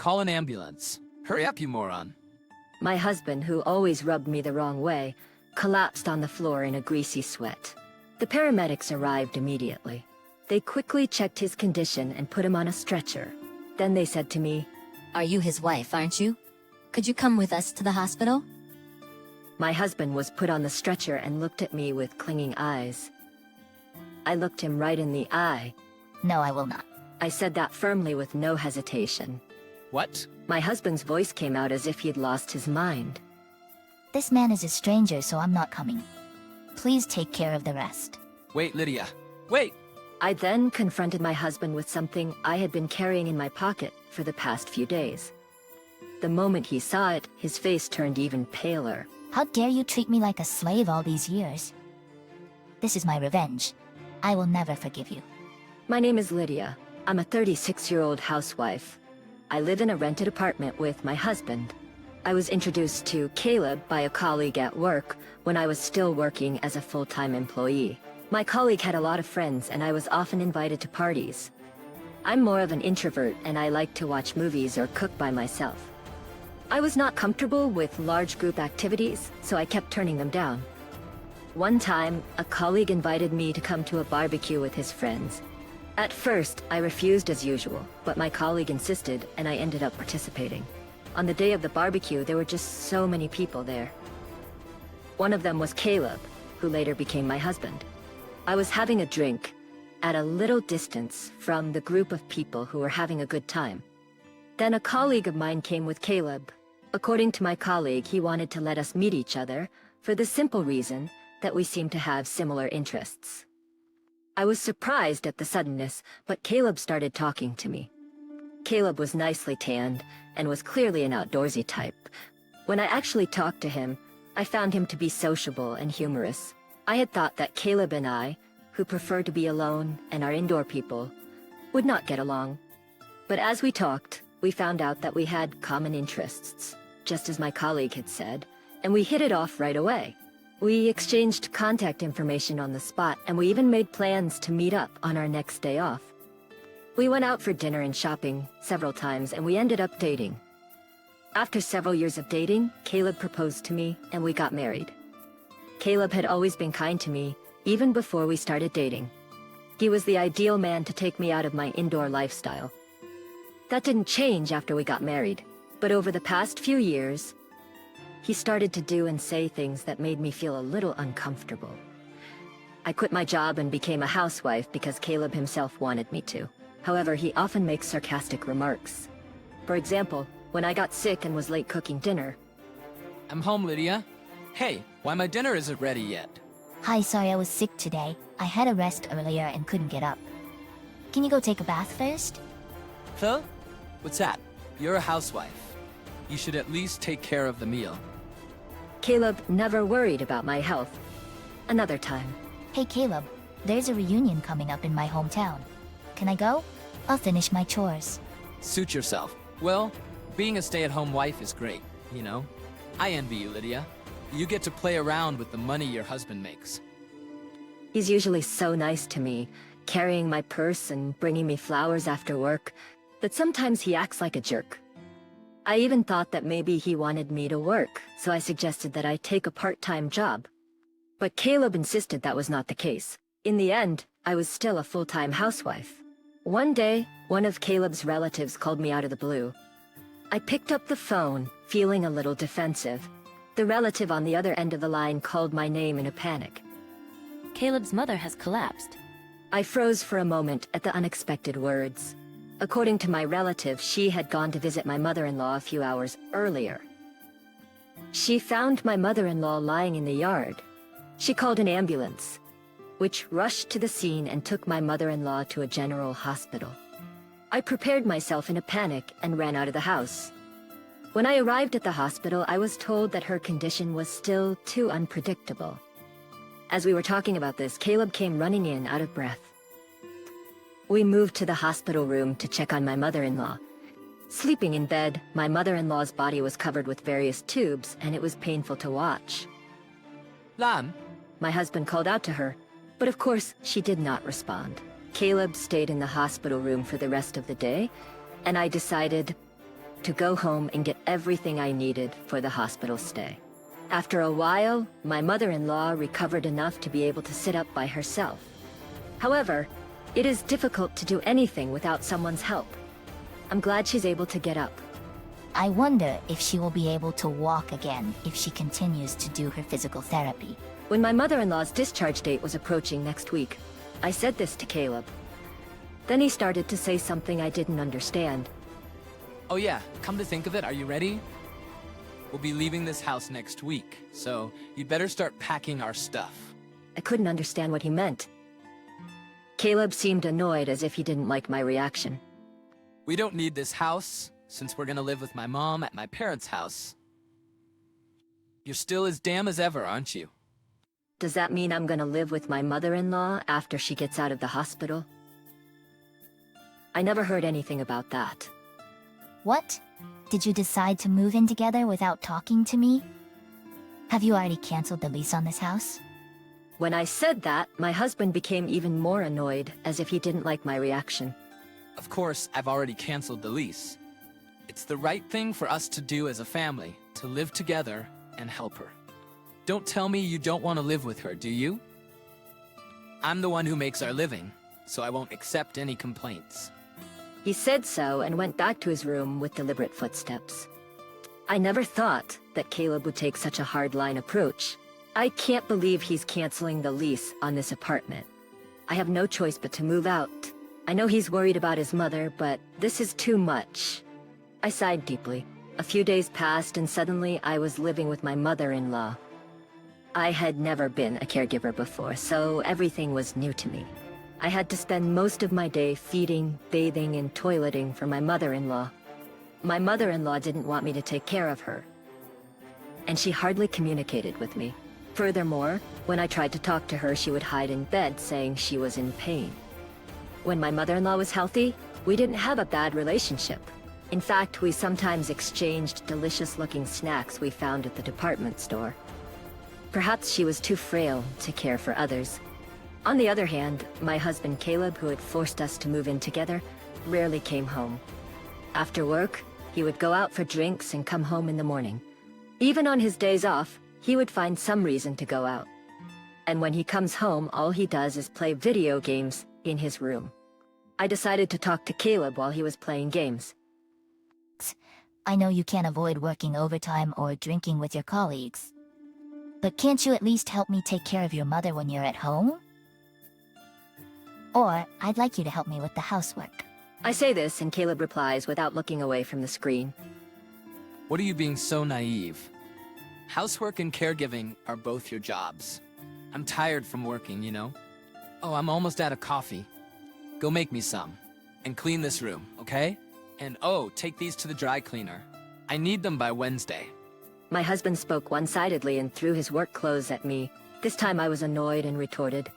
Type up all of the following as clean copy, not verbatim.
Call an ambulance. Hurry up, you moron. My husband, who always rubbed me the wrong way, collapsed on the floor in a greasy sweat. The paramedics arrived immediately. They quickly checked his condition and put him on a stretcher. Then they said to me, Are you his wife, aren't you? Could you come with us to the hospital? My husband was put on the stretcher and looked at me with clinging eyes. I looked him right in the eye. No, I will not. I said that firmly with no hesitation. What? My husband's voice came out as if he'd lost his mind. This man is a stranger, so I'm not coming. Please take care of the rest. Wait, Lydia. Wait! I then confronted my husband with something I had been carrying in my pocket for the past few days. The moment he saw it, his face turned even paler. How dare you treat me like a slave all these years? This is my revenge. I will never forgive you. My name is Lydia. I'm a 36-year-old housewife. I live in a rented apartment with my husband. I was introduced to Caleb by a colleague at work when I was still working as a full-time employee. My colleague had a lot of friends and I was often invited to parties. I'm more of an introvert and I like to watch movies or cook by myself. I was not comfortable with large group activities, so I kept turning them down. One time, a colleague invited me to come to a barbecue with his friends. At first, I refused as usual, but my colleague insisted and I ended up participating. On the day of the barbecue, there were just so many people there. One of them was Caleb, who later became my husband. I was having a drink at a little distance from the group of people who were having a good time. Then a colleague of mine came with Caleb. According to my colleague, he wanted to let us meet each other for the simple reason that we seemed to have similar interests. I was surprised at the suddenness, but Caleb started talking to me. Caleb was nicely tanned and was clearly an outdoorsy type. When I actually talked to him, I found him to be sociable and humorous. I had thought that Caleb and I, who prefer to be alone and are indoor people, would not get along. But as we talked, we found out that we had common interests, just as my colleague had said, and we hit it off right away. We exchanged contact information on the spot, and we even made plans to meet up on our next day off. We went out for dinner and shopping several times, and we ended up dating. After several years of dating, Caleb proposed to me, and we got married. Caleb had always been kind to me, even before we started dating. He was the ideal man to take me out of my indoor lifestyle. That didn't change after we got married, but over the past few years, he started to do and say things that made me feel a little uncomfortable. I quit my job and became a housewife because Caleb himself wanted me to. However, he often makes sarcastic remarks. For example, when I got sick and was late cooking dinner. I'm home, Lydia. Hey, why my dinner isn't ready yet? Hi, sorry I was sick today. I had a rest earlier and couldn't get up. Can you go take a bath first? Phil? What's that? You're a housewife. You should at least take care of the meal. Caleb never worried about my health. Another time. Hey Caleb, there's a reunion coming up in my hometown. Can I go? I'll finish my chores. Suit yourself. Well, being a stay-at-home wife is great, you know? I envy you, Lydia. You get to play around with the money your husband makes. He's usually so nice to me, carrying my purse and bringing me flowers after work, but sometimes he acts like a jerk. I even thought that maybe he wanted me to work, so I suggested that I take a part-time job. But Caleb insisted that was not the case. In the end, I was still a full-time housewife. One day, one of Caleb's relatives called me out of the blue. I picked up the phone, feeling a little defensive. The relative on the other end of the line called my name in a panic. Caleb's mother has collapsed. I froze for a moment at the unexpected words. According to my relative, she had gone to visit my mother-in-law a few hours earlier. She found my mother-in-law lying in the yard. She called an ambulance, which rushed to the scene and took my mother-in-law to a general hospital. I prepared myself in a panic and ran out of the house. When I arrived at the hospital, I was told that her condition was still too unpredictable. As we were talking about this, Caleb came running in out of breath. We moved to the hospital room to check on my mother-in-law. Sleeping in bed, my mother-in-law's body was covered with various tubes, and it was painful to watch. Lan? My husband called out to her, but of course, she did not respond. Caleb stayed in the hospital room for the rest of the day, and I decided to go home and get everything I needed for the hospital stay. After a while, my mother-in-law recovered enough to be able to sit up by herself. However, it is difficult to do anything without someone's help. I'm glad she's able to get up. I wonder if she will be able to walk again if she continues to do her physical therapy. When my mother-in-law's discharge date was approaching next week, I said this to Caleb. Then he started to say something I didn't understand. Oh yeah, come to think of it, are you ready? We'll be leaving this house next week, so you'd better start packing our stuff. I couldn't understand what he meant. Caleb seemed annoyed, as if he didn't like my reaction. We don't need this house, since we're gonna live with my mom at my parents' house. You're still as damn as ever, aren't you? Does that mean I'm gonna live with my mother-in-law after she gets out of the hospital? I never heard anything about that. What? Did you decide to move in together without talking to me? Have you already canceled the lease on this house? When I said that, my husband became even more annoyed, as if he didn't like my reaction. Of course, I've already canceled the lease. It's the right thing for us to do as a family, to live together and help her. Don't tell me you don't want to live with her, do you? I'm the one who makes our living, so I won't accept any complaints. He said so and went back to his room with deliberate footsteps. I never thought that Caleb would take such a hardline approach. I can't believe he's canceling the lease on this apartment. I have no choice but to move out. I know he's worried about his mother, but this is too much. I sighed deeply. A few days passed and suddenly I was living with my mother-in-law. I had never been a caregiver before, so everything was new to me. I had to spend most of my day feeding, bathing, and toileting for my mother-in-law. My mother-in-law didn't want me to take care of her, and she hardly communicated with me. Furthermore, when I tried to talk to her, she would hide in bed, saying she was in pain. When my mother-in-law was healthy, we didn't have a bad relationship. In fact, we sometimes exchanged delicious-looking snacks we found at the department store. Perhaps she was too frail to care for others. On the other hand, my husband Caleb, who had forced us to move in together, rarely came home. After work, he would go out for drinks and come home in the morning. Even on his days off, he would find some reason to go out. And when he comes home, all he does is play video games in his room. I decided to talk to Caleb while he was playing games. I know you can't avoid working overtime or drinking with your colleagues. But can't you at least help me take care of your mother when you're at home? Or, I'd like you to help me with the housework. I say this, and Caleb replies without looking away from the screen. What are you being so naive? Housework and caregiving are both your jobs. I'm tired from working, you know? Oh, I'm almost out of coffee. Go make me some. And clean this room, okay? And oh, take these to the dry cleaner. I need them by Wednesday. My husband spoke one-sidedly and threw his work clothes at me. This time I was annoyed and retorted.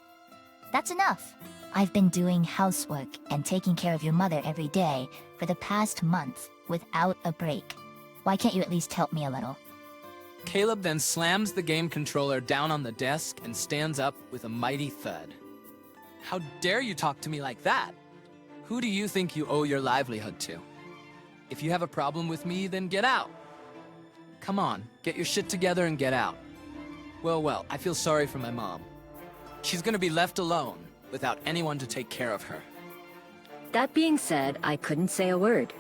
That's enough. I've been doing housework and taking care of your mother every day for the past month without a break. Why can't you at least help me a little? Caleb then slams the game controller down on the desk and stands up with a mighty thud. How dare you talk to me like that? Who do you think you owe your livelihood to? If you have a problem with me, then get out. Come on, get your shit together and get out. Well, I feel sorry for my mom. She's gonna be left alone, without anyone to take care of her. That being said, I couldn't say a word.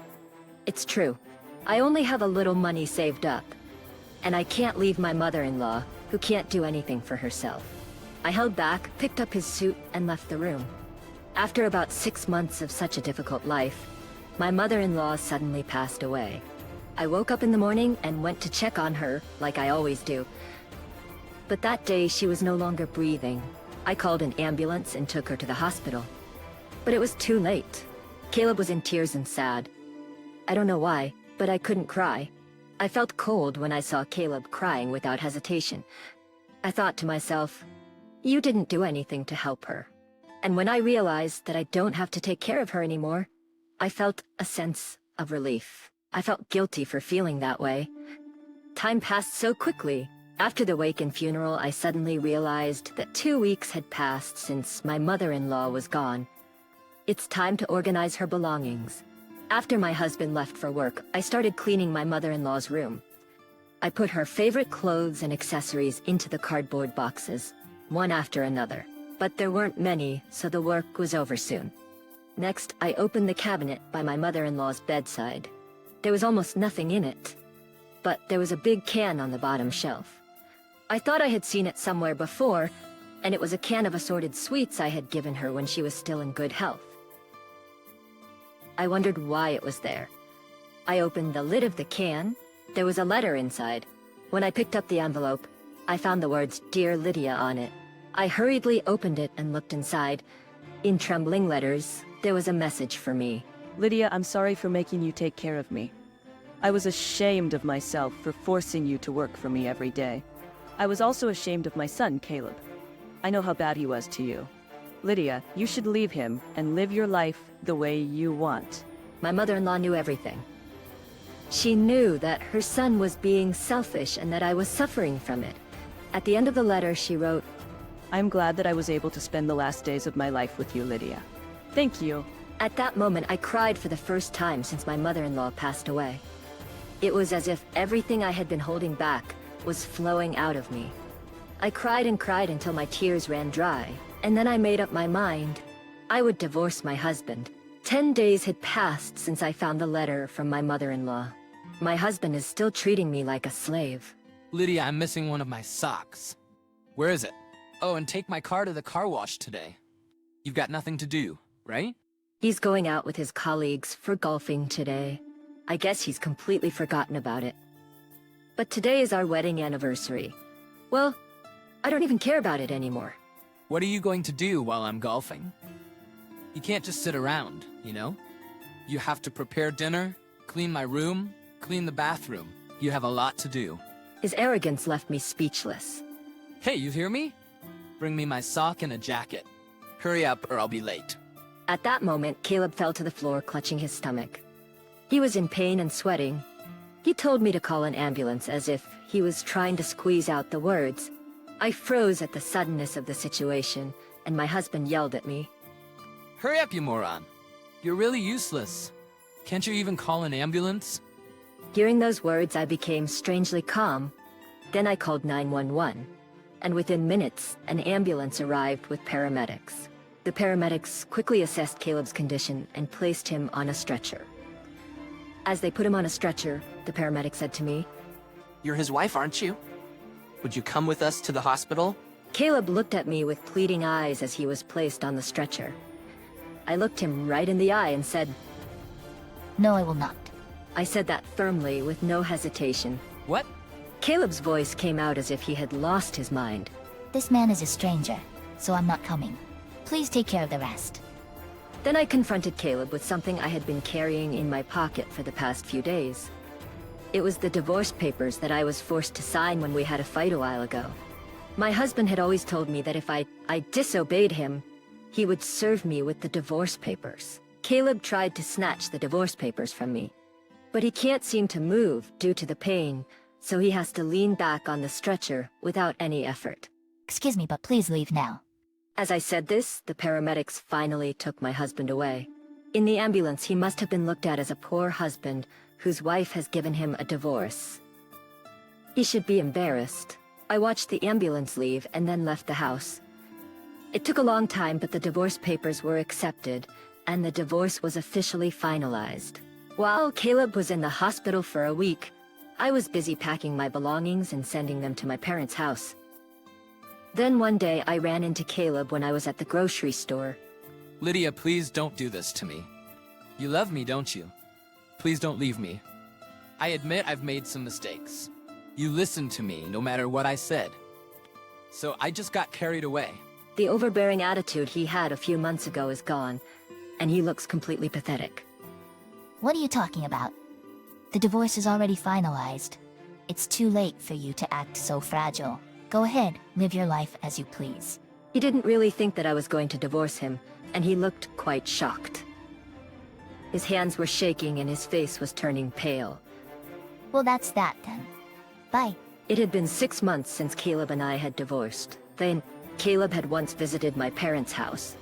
It's true. I only have a little money saved up. And I can't leave my mother-in-law, who can't do anything for herself. I held back, picked up his suit, and left the room. After about 6 months of such a difficult life, my mother-in-law suddenly passed away. I woke up in the morning and went to check on her, like I always do. But that day, she was no longer breathing. I called an ambulance and took her to the hospital. But it was too late. Caleb was in tears and sad. I don't know why, but I couldn't cry. I felt cold when I saw Caleb crying without hesitation. I thought to myself, you didn't do anything to help her. And when I realized that I don't have to take care of her anymore, I felt a sense of relief. I felt guilty for feeling that way. Time passed so quickly. After the wake and funeral, I suddenly realized that 2 weeks had passed since my mother-in-law was gone. It's time to organize her belongings. After my husband left for work, I started cleaning my mother-in-law's room. I put her favorite clothes and accessories into the cardboard boxes, one after another. But there weren't many, so the work was over soon. Next, I opened the cabinet by my mother-in-law's bedside. There was almost nothing in it. But there was a big can on the bottom shelf. I thought I had seen it somewhere before, and it was a can of assorted sweets I had given her when she was still in good health. I wondered why it was there. I opened the lid of the can. There was a letter inside. When I picked up the envelope, I found the words "Dear Lydia" on it. I hurriedly opened it and looked inside. In trembling letters, there was a message for me. Lydia, I'm sorry for making you take care of me. I was ashamed of myself for forcing you to work for me every day. I was also ashamed of my son, Caleb. I know how bad he was to you. Lydia, you should leave him and live your life the way you want. My mother-in-law knew everything. She knew that her son was being selfish and that I was suffering from it. At the end of the letter, she wrote, I'm glad that I was able to spend the last days of my life with you, Lydia. Thank you. At that moment, I cried for the first time since my mother-in-law passed away. It was as if everything I had been holding back was flowing out of me. I cried and cried until my tears ran dry, and then I made up my mind. I would divorce my husband. 10 days had passed since I found the letter from my mother-in-law. My husband is still treating me like a slave. Lydia, I'm missing one of my socks. Where is it? Oh, and take my car to the car wash today. You've got nothing to do, right? He's going out with his colleagues for golfing today. I guess he's completely forgotten about it. But today is our wedding anniversary. Well, I don't even care about it anymore. What are you going to do while I'm golfing? You can't just sit around, you know? You have to prepare dinner, clean my room, clean the bathroom. You have a lot to do. His arrogance left me speechless. Hey, you hear me? Bring me my sock and a jacket. Hurry up or I'll be late. At that moment, Caleb fell to the floor, clutching his stomach. He was in pain and sweating. He told me to call an ambulance as if he was trying to squeeze out the words. I froze at the suddenness of the situation, and my husband yelled at me. Hurry up, you moron. You're really useless. Can't you even call an ambulance? Hearing those words, I became strangely calm. Then I called 911, and within minutes, an ambulance arrived with paramedics. The paramedics quickly assessed Caleb's condition and placed him on a stretcher. As they put him on a stretcher, the paramedic said to me, You're his wife, aren't you? Would you come with us to the hospital? Caleb looked at me with pleading eyes as he was placed on the stretcher. I looked him right in the eye and said, No, I will not. I said that firmly with no hesitation. What? Caleb's voice came out as if he had lost his mind. This man is a stranger, so I'm not coming. Please take care of the rest. Then I confronted Caleb with something I had been carrying in my pocket for the past few days. It was the divorce papers that I was forced to sign when we had a fight a while ago. My husband had always told me that if I disobeyed him, he would serve me with the divorce papers. Caleb tried to snatch the divorce papers from me, but he can't seem to move due to the pain, so he has to lean back on the stretcher without any effort. Excuse me, but please leave now. As I said this, the paramedics finally took my husband away. In the ambulance, he must have been looked at as a poor husband whose wife has given him a divorce. He should be embarrassed. I watched the ambulance leave and then left the house. It took a long time, but the divorce papers were accepted, and the divorce was officially finalized. While Caleb was in the hospital for a week, I was busy packing my belongings and sending them to my parents' house. Then one day I ran into Caleb when I was at the grocery store. Lydia, please don't do this to me. You love me, don't you? Please don't leave me. I admit I've made some mistakes. You listened to me no matter what I said. So I just got carried away. The overbearing attitude he had a few months ago is gone, and he looks completely pathetic. What are you talking about? The divorce is already finalized. It's too late for you to act so fragile. Go ahead, live your life as you please. He didn't really think that I was going to divorce him, and he looked quite shocked. His hands were shaking and his face was turning pale. Well, that's that then. Bye. It had been 6 months since Caleb and I had divorced. Then, Caleb had once visited my parents' house.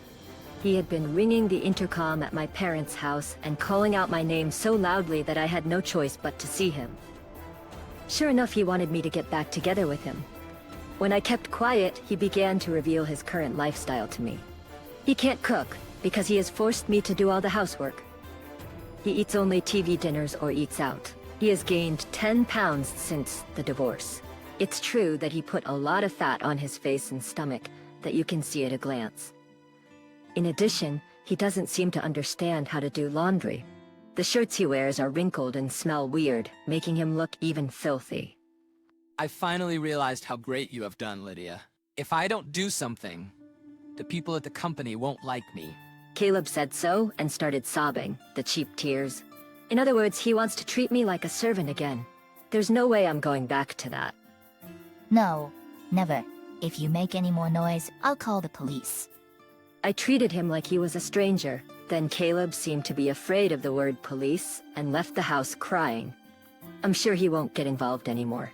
He had been ringing the intercom at my parents' house and calling out my name so loudly that I had no choice but to see him. Sure enough, he wanted me to get back together with him. When I kept quiet, he began to reveal his current lifestyle to me. He can't cook, because he has forced me to do all the housework. He eats only TV dinners or eats out. He has gained 10 pounds since the divorce. It's true that he put a lot of fat on his face and stomach that you can see at a glance. In addition, he doesn't seem to understand how to do laundry. The shirts he wears are wrinkled and smell weird, making him look even filthy. I finally realized how great you have done, Lydia. If I don't do something, the people at the company won't like me. Caleb said so and started sobbing, the cheap tears. In other words, he wants to treat me like a servant again. There's no way I'm going back to that. No, never. If you make any more noise, I'll call the police. I treated him like he was a stranger. Then Caleb seemed to be afraid of the word police and left the house crying. I'm sure he won't get involved anymore.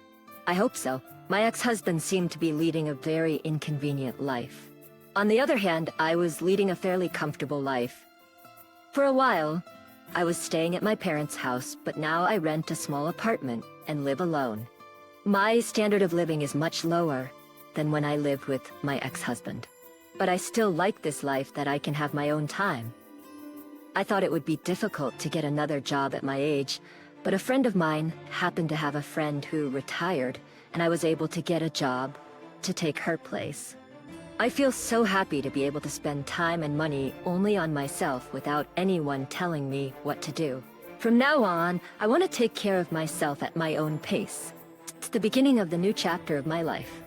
I hope so. My ex-husband seemed to be leading a very inconvenient life. On the other hand, I was leading a fairly comfortable life. For a while, I was staying at my parents' house, but now I rent a small apartment and live alone. My standard of living is much lower than when I lived with my ex-husband. But I still like this life that I can have my own time. I thought it would be difficult to get another job at my age, but a friend of mine happened to have a friend who retired, and I was able to get a job to take her place. I feel so happy to be able to spend time and money only on myself without anyone telling me what to do. From now on, I want to take care of myself at my own pace. It's the beginning of the new chapter of my life.